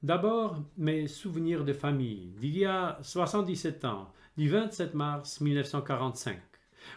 D'abord, mes souvenirs de famille d'il y a 77 ans, du 27 mars 1945.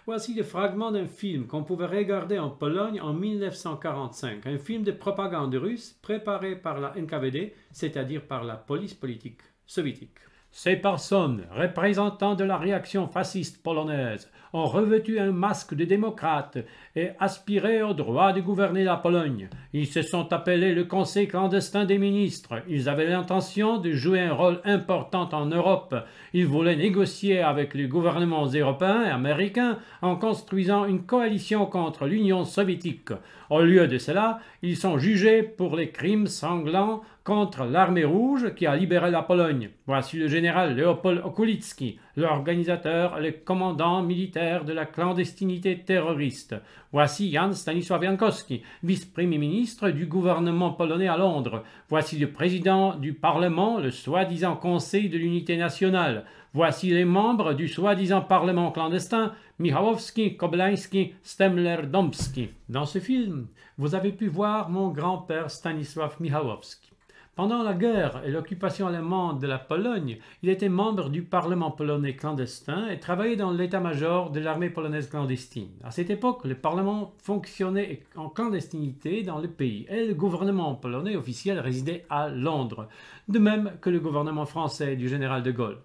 Voici le fragment d'un film qu'on pouvait regarder en Pologne en 1945, un film de propagande russe préparé par la NKVD, c'est-à-dire par la police politique soviétique. Ces personnes, représentants de la réaction fasciste polonaise, ont revêtu un masque de démocrate et aspiré au droit de gouverner la Pologne. Ils se sont appelés le Conseil clandestin des ministres. Ils avaient l'intention de jouer un rôle important en Europe. Ils voulaient négocier avec les gouvernements européens et américains en construisant une coalition contre l'Union soviétique. Au lieu de cela, ils sont jugés pour les crimes sanglants contre l'armée rouge qui a libéré la Pologne. Voici le général Leopold Okulicki, l'organisateur et le commandant militaire de la clandestinité terroriste. Voici Jan Stanisław Jankowski, vice-premier ministre du gouvernement polonais à Londres. Voici le président du Parlement, le soi-disant Conseil de l'unité nationale. Voici les membres du soi-disant Parlement clandestin, Michałowski, Koblański, Stemler, Dąbski. Dans ce film, vous avez pu voir mon grand-père Stanisław Michałowski. Pendant la guerre et l'occupation allemande de la Pologne, il était membre du Parlement polonais clandestin et travaillait dans l'état-major de l'armée polonaise clandestine. À cette époque, le Parlement fonctionnait en clandestinité dans le pays et le gouvernement polonais officiel résidait à Londres, de même que le gouvernement français du général de Gaulle.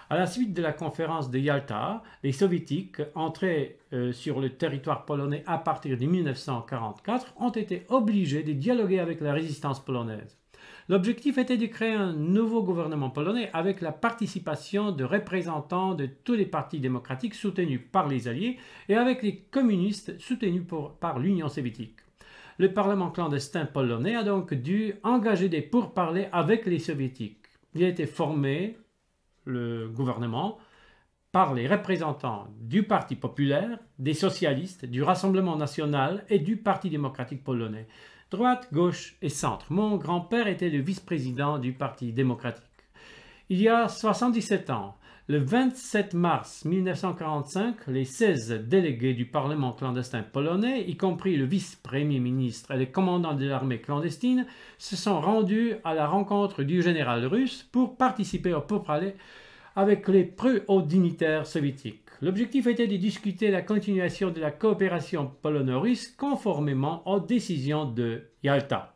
À la suite de la conférence de Yalta, les soviétiques, entrés sur le territoire polonais à partir de 1944, ont été obligés de dialoguer avec la résistance polonaise. L'objectif était de créer un nouveau gouvernement polonais avec la participation de représentants de tous les partis démocratiques soutenus par les Alliés et avec les communistes soutenus par l'Union soviétique. Le Parlement clandestin polonais a donc dû engager des pourparlers avec les soviétiques. Il a été formé, le gouvernement, par les représentants du Parti populaire, des socialistes, du Rassemblement national et du Parti démocratique polonais. Droite, gauche et centre. Mon grand-père était le vice-président du Parti démocratique. Il y a 77 ans, le 27 mars 1945, les 16 délégués du Parlement clandestin polonais, y compris le vice-premier ministre et les commandants de l'armée clandestine, se sont rendus à la rencontre du général russe pour participer au pourparlers avec les plus hauts dignitaires soviétiques. L'objectif était de discuter la continuation de la coopération polono-russe conformément aux décisions de Yalta.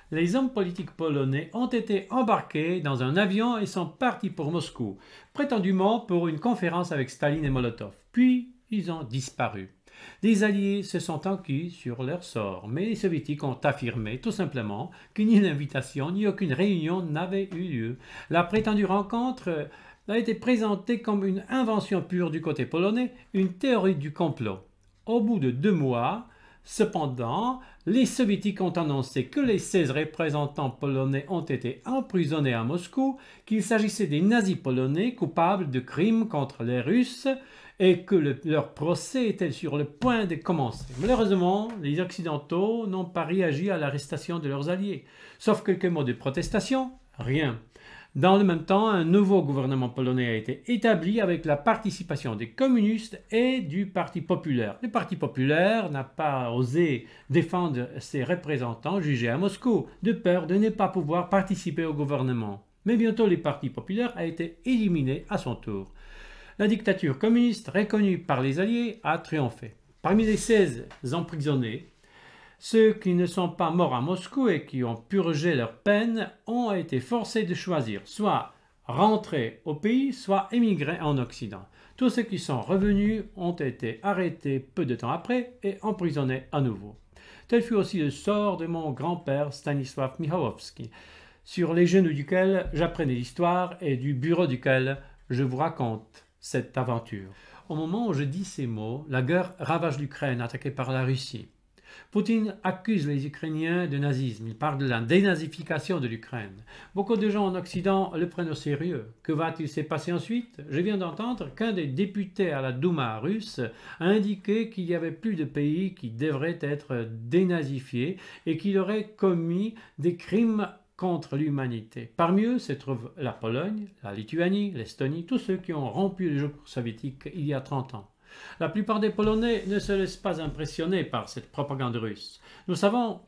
Les hommes politiques polonais ont été embarqués dans un avion et sont partis pour Moscou, prétendument pour une conférence avec Staline et Molotov. Puis, ils ont disparu. Les Alliés se sont enquis sur leur sort, mais les Soviétiques ont affirmé tout simplement que ni l'invitation ni aucune réunion n'avait eu lieu. La prétendue rencontre a été présentée comme une invention pure du côté polonais, une théorie du complot. Au bout de 2 mois, cependant, les Soviétiques ont annoncé que les 16 représentants polonais ont été emprisonnés à Moscou, qu'il s'agissait des nazis polonais coupables de crimes contre les Russes et que leur procès était sur le point de commencer. Malheureusement, les Occidentaux n'ont pas réagi à l'arrestation de leurs alliés. Sauf quelques mots de protestation, rien. Dans le même temps, un nouveau gouvernement polonais a été établi avec la participation des communistes et du Parti populaire. Le Parti populaire n'a pas osé défendre ses représentants jugés à Moscou, de peur de ne pas pouvoir participer au gouvernement. Mais bientôt, le Parti populaire a été éliminé à son tour. La dictature communiste, reconnue par les Alliés, a triomphé. Parmi les 16 emprisonnés, ceux qui ne sont pas morts à Moscou et qui ont purgé leur peine ont été forcés de choisir, soit rentrer au pays, soit émigrer en Occident. Tous ceux qui sont revenus ont été arrêtés peu de temps après et emprisonnés à nouveau. Tel fut aussi le sort de mon grand-père Stanisław Michałowski, sur les genoux duquel j'apprenais l'histoire et du bureau duquel je vous raconte cette aventure. Au moment où je dis ces mots, la guerre ravage l'Ukraine attaquée par la Russie. Poutine accuse les Ukrainiens de nazisme. Il parle de la dénazification de l'Ukraine. Beaucoup de gens en Occident le prennent au sérieux. Que va-t-il se passer ensuite? Je viens d'entendre qu'un des députés à la Douma russe a indiqué qu'il y avait plus de pays qui devraient être dénazifiés et qu'il aurait commis des crimes contre l'humanité. Parmi eux se trouvent la Pologne, la Lituanie, l'Estonie, tous ceux qui ont rompu le joug soviétique il y a 30 ans. La plupart des Polonais ne se laissent pas impressionner par cette propagande russe. Nous savons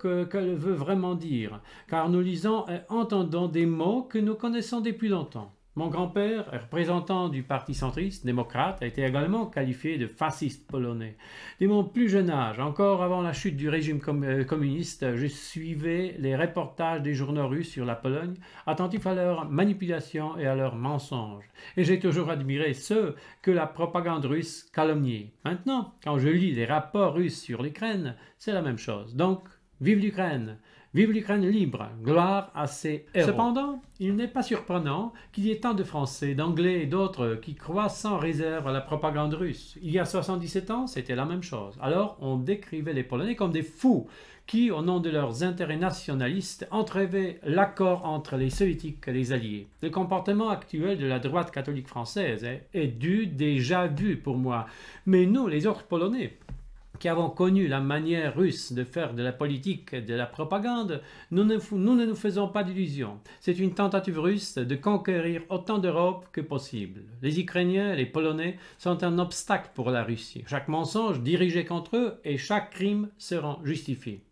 qu'elle veut vraiment dire, car nous lisons et entendons des mots que nous connaissons depuis longtemps. Mon grand-père, représentant du parti centriste démocrate, a été également qualifié de fasciste polonais. Dès mon plus jeune âge, encore avant la chute du régime communiste, je suivais les reportages des journaux russes sur la Pologne, attentif à leurs manipulations et à leurs mensonges. Et j'ai toujours admiré ceux que la propagande russe calomniait. Maintenant, quand je lis les rapports russes sur l'Ukraine, c'est la même chose. Donc, vive l'Ukraine! Vive l'Ukraine libre, gloire à ses héros. Cependant, il n'est pas surprenant qu'il y ait tant de Français, d'Anglais et d'autres qui croient sans réserve à la propagande russe. Il y a 77 ans, c'était la même chose. Alors, on décrivait les Polonais comme des fous qui, au nom de leurs intérêts nationalistes, entrevaient l'accord entre les Soviétiques et les Alliés. Le comportement actuel de la droite catholique française est du déjà vu pour moi. Mais nous, les autres Polonais, qui avons connu la manière russe de faire de la politique et de la propagande, nous ne nous faisons pas d'illusions. C'est une tentative russe de conquérir autant d'Europe que possible. Les Ukrainiens et les Polonais sont un obstacle pour la Russie. Chaque mensonge dirigé contre eux et chaque crime seront justifiés.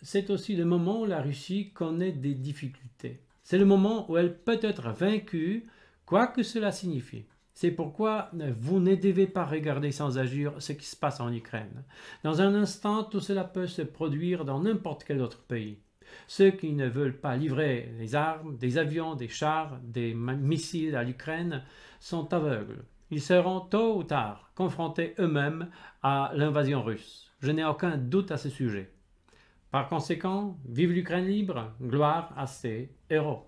C'est aussi le moment où la Russie connaît des difficultés. C'est le moment où elle peut être vaincue, quoi que cela signifie. C'est pourquoi vous ne devez pas regarder sans agir ce qui se passe en Ukraine. Dans un instant, tout cela peut se produire dans n'importe quel autre pays. Ceux qui ne veulent pas livrer les armes, des avions, des chars, des missiles à l'Ukraine sont aveugles. Ils seront tôt ou tard confrontés eux-mêmes à l'invasion russe. Je n'ai aucun doute à ce sujet. Par conséquent, vive l'Ukraine libre, gloire à ses héros.